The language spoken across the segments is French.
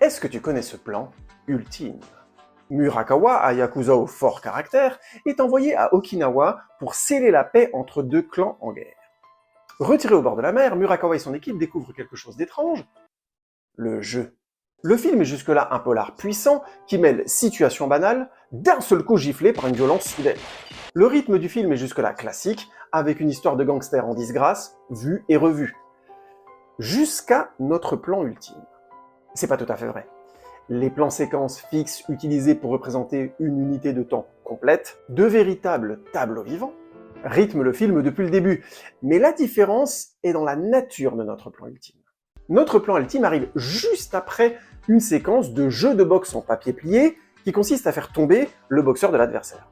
Est-ce que tu connais ce plan ultime? Murakawa, un yakuza au fort caractère, est envoyé à Okinawa pour sceller la paix entre deux clans en guerre. Retiré au bord de la mer, Murakawa et son équipe découvrent quelque chose d'étrange, le jeu. Le film est jusque-là un polar puissant qui mêle situations banales, d'un seul coup giflé par une violence soudaine. Le rythme du film est jusque-là classique, avec une histoire de gangsters en disgrâce, vue et revue. Jusqu'à notre plan ultime. C'est pas tout à fait vrai. Les plans séquences fixes utilisés pour représenter une unité de temps complète, de véritables tableaux vivants, rythment le film depuis le début. Mais la différence est dans la nature de notre plan ultime. Notre plan ultime arrive juste après une séquence de jeu de boxe en papier plié qui consiste à faire tomber le boxeur de l'adversaire.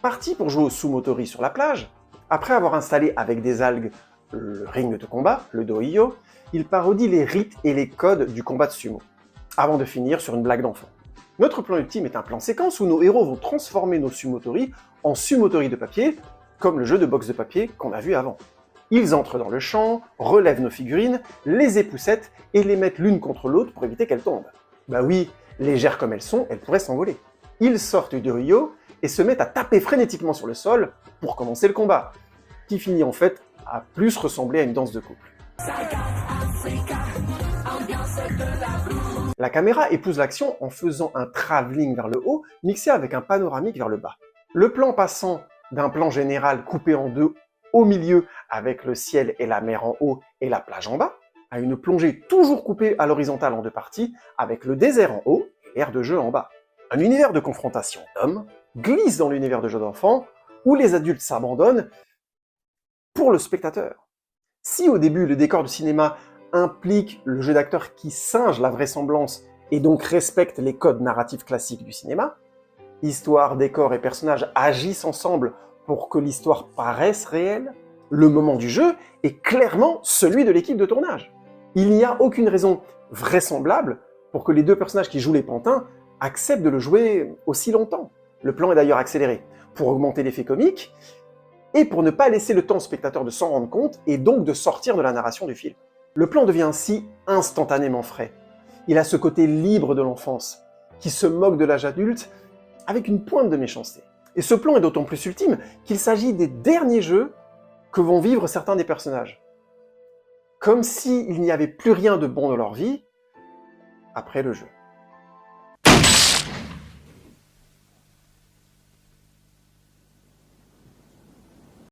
Parti pour jouer au sumotori sur la plage, après avoir installé avec des algues le ring de combat, le dohyo, il parodie les rites et les codes du combat de sumo, avant de finir sur une blague d'enfant. Notre plan ultime est un plan séquence où nos héros vont transformer nos sumotori en sumotori de papier, comme le jeu de boxe de papier qu'on a vu avant. Ils entrent dans le champ, relèvent nos figurines, les époussettent et les mettent l'une contre l'autre pour éviter qu'elles tombent. Bah oui, légères comme elles sont, elles pourraient s'envoler. Ils sortent du Ryo et se mettent à taper frénétiquement sur le sol pour commencer le combat, qui finit en fait à plus ressembler à une danse de couple. La caméra épouse l'action en faisant un travelling vers le haut, mixé avec un panoramique vers le bas. Le plan passant d'un plan général coupé en deux au milieu avec le ciel et la mer en haut et la plage en bas, à une plongée toujours coupée à l'horizontale en deux parties avec le désert en haut et l'aire de jeu en bas. Un univers de confrontation d'hommes glisse dans l'univers de jeu d'enfants où les adultes s'abandonnent pour le spectateur. Si au début le décor de cinéma implique le jeu d'acteurs qui singe la vraisemblance et donc respecte les codes narratifs classiques du cinéma, histoire, décor et personnages agissent ensemble pour que l'histoire paraisse réelle, le moment du jeu est clairement celui de l'équipe de tournage. Il n'y a aucune raison vraisemblable pour que les deux personnages qui jouent les pantins acceptent de le jouer aussi longtemps. Le plan est d'ailleurs accéléré pour augmenter l'effet comique et pour ne pas laisser le temps au spectateur de s'en rendre compte et donc de sortir de la narration du film. Le plan devient ainsi instantanément frais. Il a ce côté libre de l'enfance, qui se moque de l'âge adulte avec une pointe de méchanceté. Et ce plan est d'autant plus ultime qu'il s'agit des derniers jeux que vont vivre certains des personnages. Comme s'il n'y avait plus rien de bon dans leur vie après le jeu.